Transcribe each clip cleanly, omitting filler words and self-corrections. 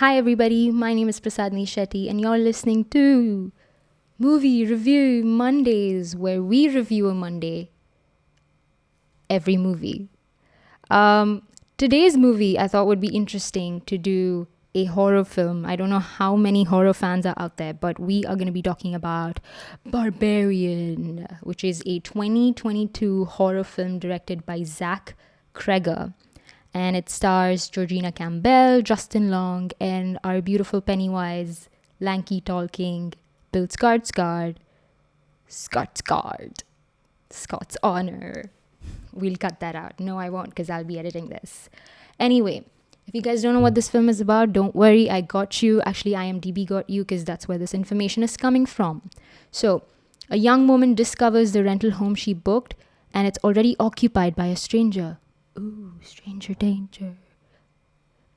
Hi everybody, my name is Prasadini Shetty and you're listening to Movie Review Mondays, where we review a Monday every movie. Today's movie I thought would be interesting to do a horror film. I don't know how many horror fans are out there, but we are going to be talking about Barbarian, which is a 2022 horror film directed by Cregger. And it stars Georgina Campbell, Justin Long, and our beautiful Pennywise, lanky tall king, Bill Skarsgård. Scott's honor. We'll cut that out. No, I won't, because I'll be editing this. Anyway, if you guys don't know what this film is about, don't worry, I got you. Actually, IMDb got you, because that's where this information is coming from. So, a young woman discovers the rental home she booked, and it's already occupied by a stranger. Ooh, stranger danger.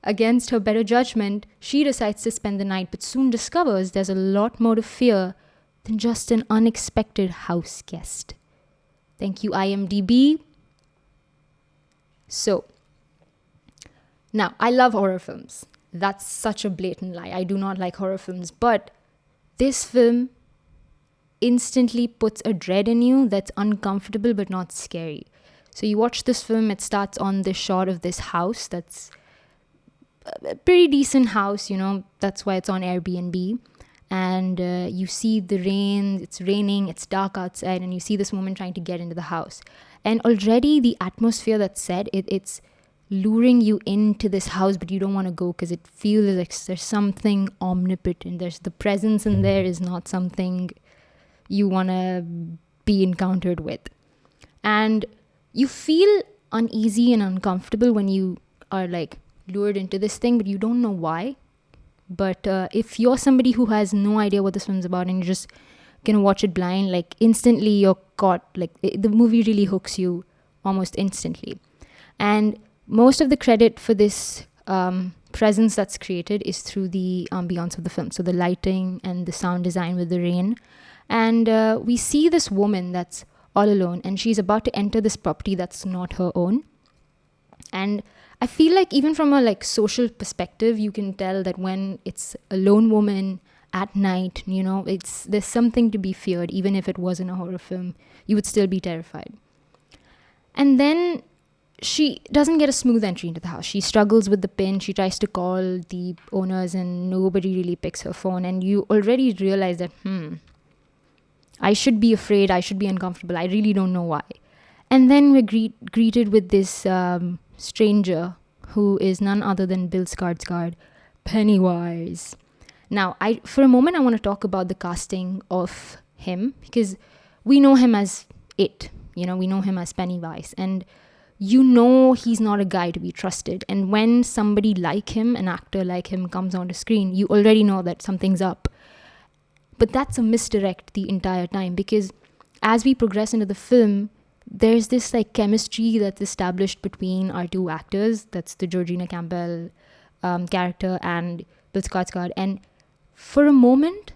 Against her better judgment, she decides to spend the night, but soon discovers there's a lot more to fear than just an unexpected house guest. Thank you, IMDb. So, now, I love horror films. That's such a blatant lie. I do not like horror films, but this film instantly puts a dread in you that's uncomfortable but not scary. So you watch this film, it starts on this shot of this house that's a pretty decent house, that's why it's on Airbnb. And you see the rain, it's raining, it's dark outside, and you see this woman trying to get into the house. And already the atmosphere that's set, it's luring you into this house, but you don't want to go because it feels like there's something omnipotent. There's the presence in there is not something you want to be encountered with. And you feel uneasy and uncomfortable when you are lured into this thing, but you don't know why. But if you're somebody who has no idea what this film's about and you're just gonna watch it blind, instantly you're caught. The movie really hooks you almost instantly. And most of the credit for this presence that's created is through the ambience of the film. So the lighting and the sound design with the rain. And we see this woman that's all alone, and she's about to enter this property that's not her own. And I feel like even from a social perspective, you can tell that when it's a lone woman at night, there's something to be feared. Even if it wasn't a horror film, you would still be terrified. And then she doesn't get a smooth entry into the house. She struggles with the pin. She tries to call the owners and nobody really picks her phone. And you already realize that, I should be afraid, I should be uncomfortable, I really don't know why. And then we're greeted with this stranger who is none other than Bill Skarsgård, Pennywise. Now, for a moment, I want to talk about the casting of him, because we know him as it, we know him as Pennywise, and he's not a guy to be trusted. And when somebody like him, an actor like him, comes onto screen, you already know that something's up. But that's a misdirect the entire time, because as we progress into the film, there's this chemistry that's established between our two actors. That's the Georgina Campbell character and Bill Skarsgård. And for a moment,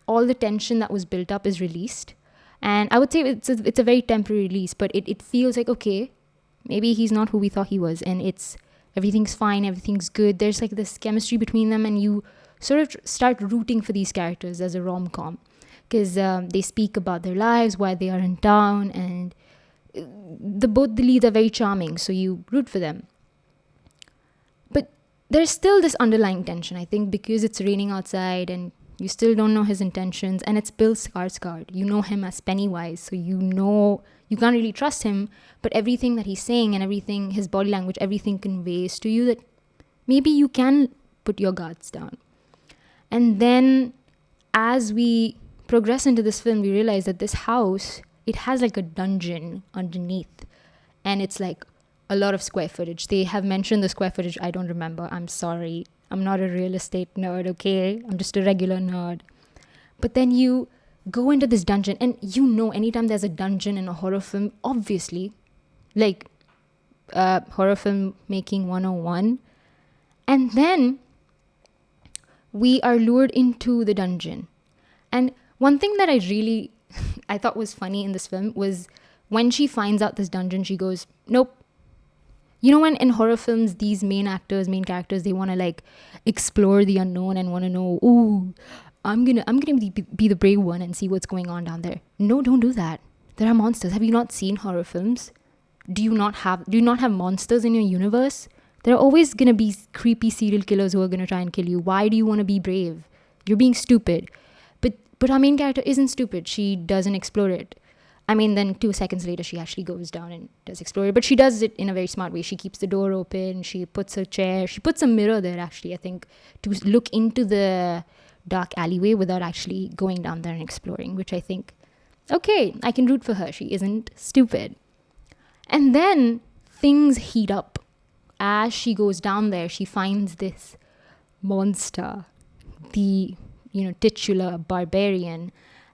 all the tension that was built up is released. And I would say it's a very temporary release, but it feels like, okay, maybe he's not who we thought he was. And everything's fine, everything's good. There's this chemistry between them, and you sort of start rooting for these characters as a rom-com, because they speak about their lives, why they are in town, and both the leads are very charming, so you root for them. But there's still this underlying tension, I think, because it's raining outside and you still don't know his intentions, and it's Bill Skarsgård. You know him as Pennywise, so you can't really trust him, but everything that he's saying and everything, his body language, everything conveys to you that maybe you can put your guards down. And then as we progress into this film, we realize that this house, it has a dungeon underneath, and it's a lot of square footage. They have mentioned the square footage. I don't remember. I'm sorry. I'm not a real estate nerd, okay? I'm just a regular nerd. But then you go into this dungeon, and anytime there's a dungeon in a horror film, obviously, horror film making 101. And then we are lured into the dungeon. And one thing that I thought was funny in this film was when she finds out this dungeon, she goes, nope, You know, when in horror films, these main characters, they want to like explore the unknown and want to know, ooh, I'm gonna be the brave one and see what's going on down there. No, don't do that. There are monsters. Have you not seen horror films? Do you not have monsters in your universe? There are always gonna be creepy serial killers who are gonna try and kill you. Why do you want to be brave? You're being stupid. But our main character isn't stupid. She doesn't explore it. I mean, then 2 seconds later, she actually goes down and does explore it. But she does it in a very smart way. She keeps the door open. She puts a chair. She puts a mirror there, actually, I think, to look into the dark alleyway without actually going down there and exploring, which I think, okay, I can root for her. She isn't stupid. And then things heat up. As she goes down there, she finds this monster, the titular Barbarian,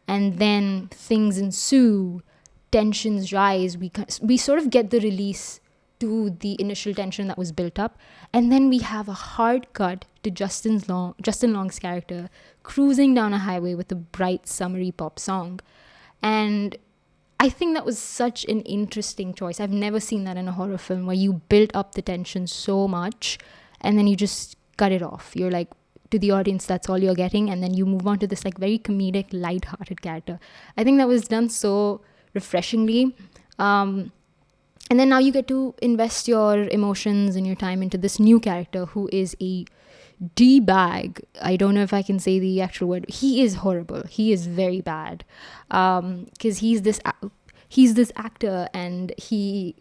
and then things ensue, tensions rise. We sort of get the release to the initial tension that was built up, and then we have a hard cut to Justin Long's character cruising down a highway with a bright summery pop song. And I think that was such an interesting choice. I've never seen that in a horror film, where you build up the tension so much and then you just cut it off. You're like, to the audience, that's all you're getting, and then you move on to this like very comedic, light-hearted character. I think that was done so refreshingly. And then now you get to invest your emotions and your time into this new character who is a D-bag. I don't know if I can say the actual word. He is horrible. He is very bad. Because he's this actor, and he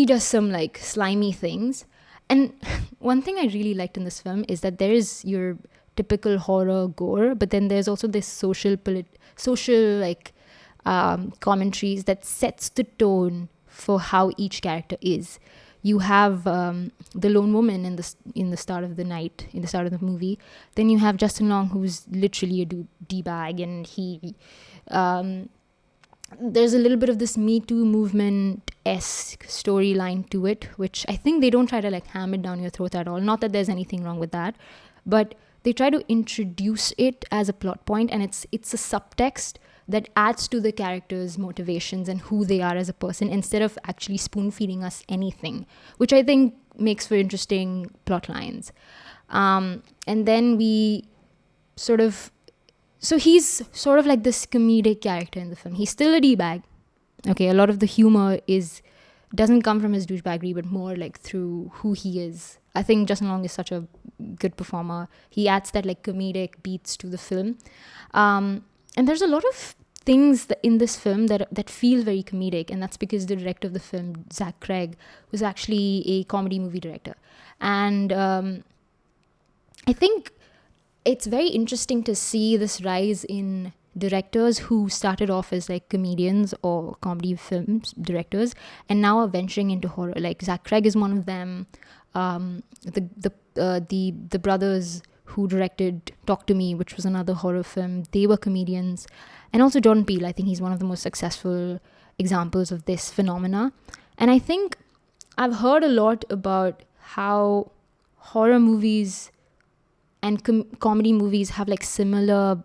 does some like slimy things. And one thing I really liked in this film is that there is your typical horror gore, but then there's also this social like commentaries that sets the tone for how each character is. You have the lone woman in the start of the movie. Then you have Justin Long, who's literally a D-bag, and he there's a little bit of this Me Too movement-esque storyline to it, which I think they don't try to like ham it down your throat at all. Not that there's anything wrong with that, but they try to introduce it as a plot point, and it's a subtext that adds to the characters' motivations and who they are as a person, instead of actually spoon-feeding us anything, which I think makes for interesting plot lines. And then we So he's sort of like this comedic character in the film. He's still a D-bag. Okay, a lot of the humor doesn't come from his douchebaggery, but more like through who he is. I think Justin Long is such a good performer. He adds that like comedic beats to the film. And there's a lot of things in this film that feel very comedic, and that's because the director of the film, Zach Cregg, was actually a comedy movie director. And I think it's very interesting to see this rise in directors who started off as like comedians or comedy films directors and now are venturing into horror. Like Zach Cregg is one of them. The brothers who directed Talk to Me, which was another horror film, they were comedians. And also Jordan Peele, I think he's one of the most successful examples of this phenomena. And I think I've heard a lot about how horror movies and comedy movies have like similar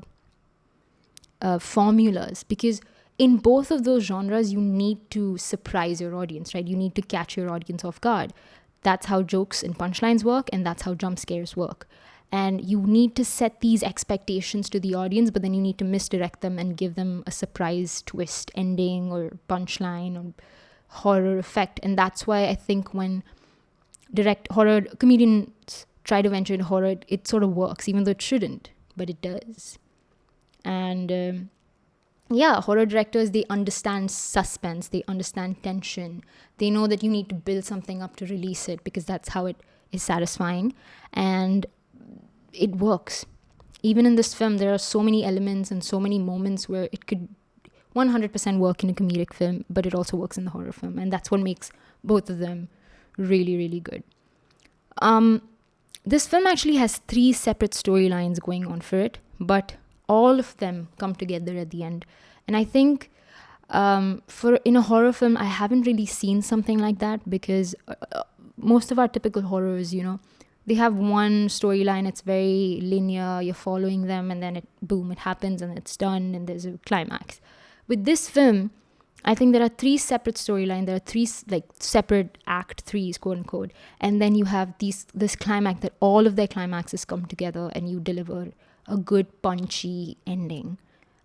formulas, because in both of those genres you need to surprise your audience, right? You need to catch your audience off guard. That's how jokes and punchlines work, and that's how jump scares work. And you need to set these expectations to the audience, but then you need to misdirect them and give them a surprise twist ending or punchline or horror effect. And that's why I think when horror comedians try to venture into horror, it sort of works, even though it shouldn't, but it does. And horror directors, they understand suspense, they understand tension, they know that you need to build something up to release it, because that's how it is satisfying, and it works. Even in this film, there are so many elements and so many moments where it could 100% work in a comedic film, but it also works in the horror film, and that's what makes both of them really, really good. This film actually has 3 separate storylines going on for it, but all of them come together at the end. And I think in a horror film, I haven't really seen something like that, because most of our typical horrors, they have one storyline, it's very linear, you're following them, and then it happens and it's done and there's a climax. With this film, I think there are 3 separate storylines. There are 3 like separate act 3s, quote unquote, and then you have this climax that all of their climaxes come together and you deliver a good punchy ending.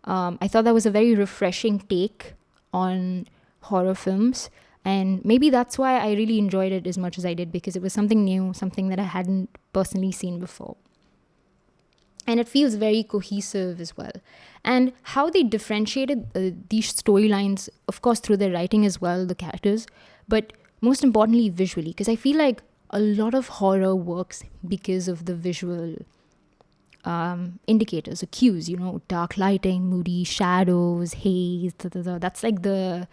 I thought that was a very refreshing take on horror films, and maybe that's why I really enjoyed it as much as I did, because it was something new, something that I hadn't personally seen before. And it feels very cohesive as well. And how they differentiated these storylines, of course, through their writing as well, the characters, but most importantly, visually, because I feel like a lot of horror works because of the visual indicators or cues, dark lighting, moody shadows, haze, that's like the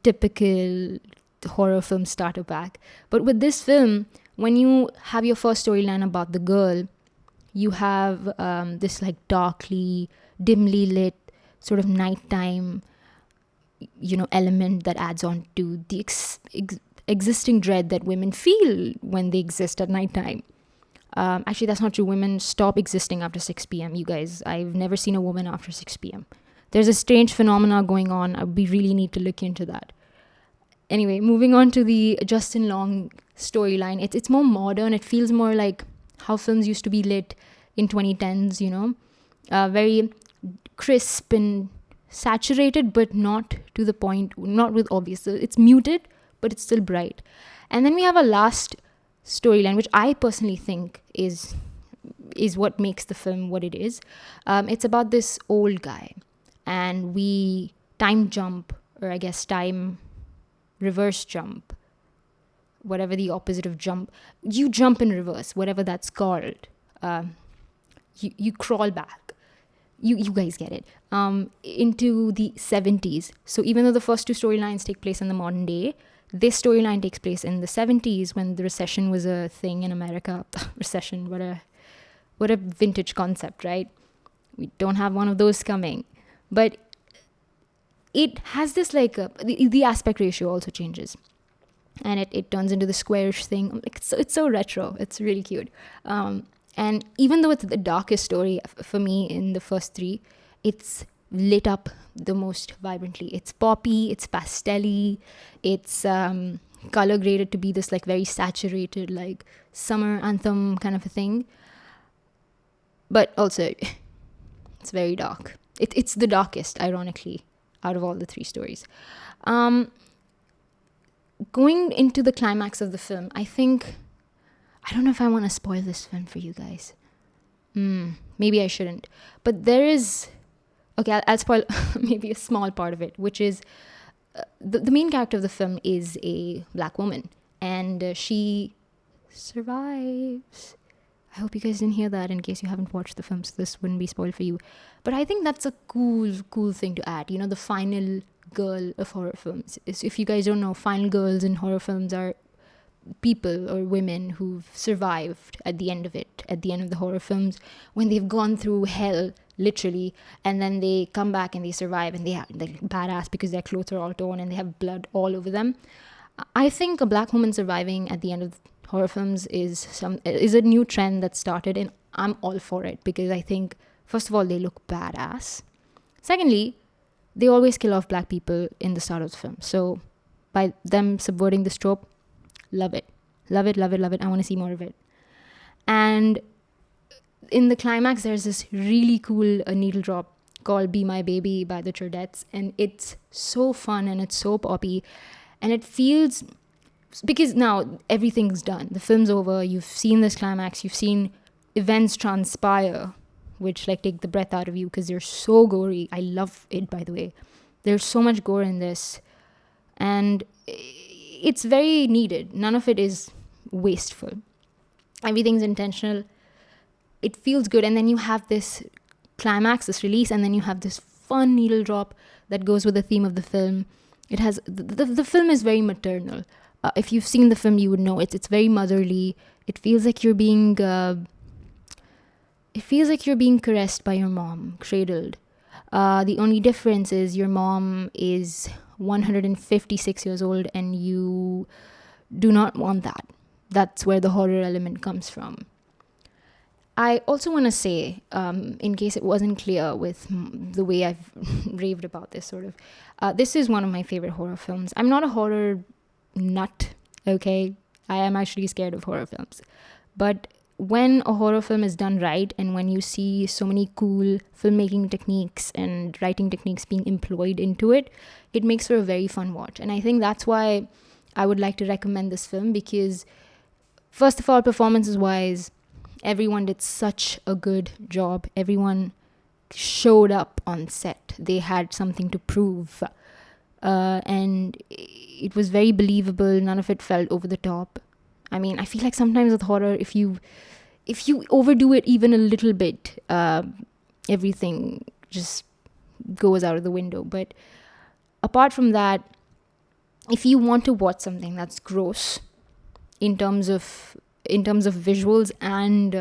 typical horror film starter pack. But with this film, when you have your first storyline about the girl, you have this like darkly, dimly lit sort of nighttime, element that adds on to the existing dread that women feel when they exist at nighttime. Actually, that's not true. Women stop existing after 6 p.m. You guys, I've never seen a woman after 6 p.m. There's a strange phenomena going on. We really need to look into that. Anyway, moving on to the Justin Long storyline. It's more modern. It feels more like how films used to be lit in 2010s, very crisp and saturated, but not to the point, not with obvious. It's muted, but it's still bright. And then we have a last storyline, which I personally think is what makes the film what it is. It's about this old guy, and we time jump, or I guess time reverse jump, whatever the opposite of jump. You jump in reverse, whatever that's called. You crawl back. You guys get it. Into the 70s. So even though the first 2 storylines take place in the modern day, this storyline takes place in the 70s when the recession was a thing in America. Recession, what a vintage concept, right? We don't have one of those coming. But it has this like, the aspect ratio also changes. And it turns into the squarish thing. It's so retro. It's really cute. And even though it's the darkest story for me in the first 3, it's lit up the most vibrantly. It's poppy, it's pastel-y, it's color graded to be this like very saturated like summer anthem kind of a thing. But also, it's very dark. It's the darkest, ironically, out of all the 3 stories. Going into the climax of the film, I don't know if I want to spoil this film for you guys. Maybe I shouldn't. But there is... Okay, I'll spoil maybe a small part of it, which is... The main character of the film is a black woman. And she survives. I hope you guys didn't hear that in case you haven't watched the film, so this wouldn't be spoiled for you. But I think that's a cool thing to add. The final girl of horror films. If you guys don't know, final girls in horror films are people or women who've survived at the end of the horror films, when they've gone through hell, literally, and then they come back and they survive, and they're badass because their clothes are all torn and they have blood all over them. I think a black woman surviving at the end of horror films is a new trend that started, and I'm all for it, because I think, first of all, they look badass. Secondly, they always kill off black people in the start of the film. So by them subverting this trope, love it. I want to see more of it. And in the climax, there's this really cool needle drop called Be My Baby by the Chordettes. And it's so fun and it's so poppy. And it feels... Because now everything's done. The film's over. You've seen this climax. You've seen events transpire, which like take the breath out of you because they're so gory. I love it, by the way. There's so much gore in this. And it's very needed. None of it is wasteful. Everything's intentional. It feels good. And then you have this climax, this release, and then you have this fun needle drop that goes with the theme of the film. It has... The film is very maternal. If you've seen the film, you would know it's very motherly. It feels like you're being caressed by your mom, cradled. The only difference is your mom is 156 years old and you do not want that. That's where the horror element comes from. I also want to say, in case it wasn't clear with the way I've raved about this sort of, this is one of my favorite horror films. I'm not a horror nut, okay? I am actually scared of horror films. But when a horror film is done right, and when you see so many cool filmmaking techniques and writing techniques being employed into it, it makes for a very fun watch. And I think that's why I would like to recommend this film, because first of all, performances wise, everyone did such a good job. Everyone showed up on set. They had something to prove. And it was very believable. None of it felt over the top. I mean, I feel like sometimes with horror, if you overdo it even a little bit, everything just goes out of the window. But apart from that, if you want to watch something that's gross in terms of visuals and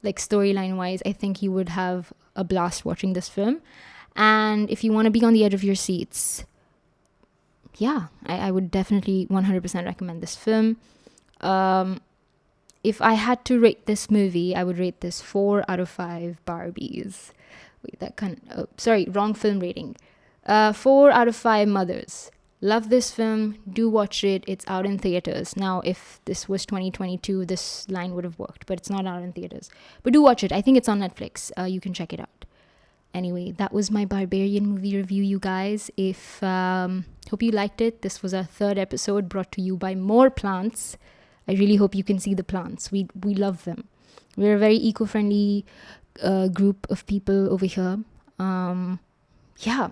like storyline wise, I think you would have a blast watching this film. And if you want to be on the edge of your seats, yeah, I would definitely 100% recommend this film. If I had to rate this movie, I would rate this 4 out of 5 Barbies. Wait, wrong film rating. 4 out of 5 mothers. Love this film. Do watch it. It's out in theaters. Now, if this was 2022, this line would have worked, but it's not out in theaters. But do watch it. I think it's on Netflix. You can check it out. Anyway, that was my Barbarian movie review, you guys. Hope you liked it. This was our 3rd episode brought to you by More Plants. I really hope you can see the plants. We love them. We're a very eco-friendly group of people over here. Yeah.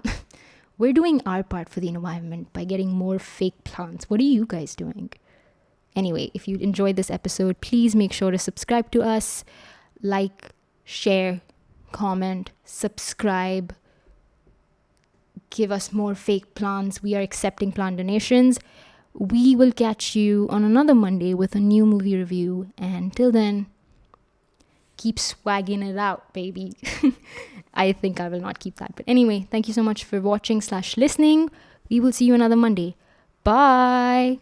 We're doing our part for the environment by getting more fake plants. What are you guys doing? Anyway, if you enjoyed this episode, please make sure to subscribe to us. Like, share, comment, subscribe. Give us more fake plants. We are accepting plant donations. We will catch you on another Monday with a new movie review. And till then, keep swagging it out, baby. I think I will not keep that. But anyway, thank you so much for watching / listening. We will see you another Monday. Bye.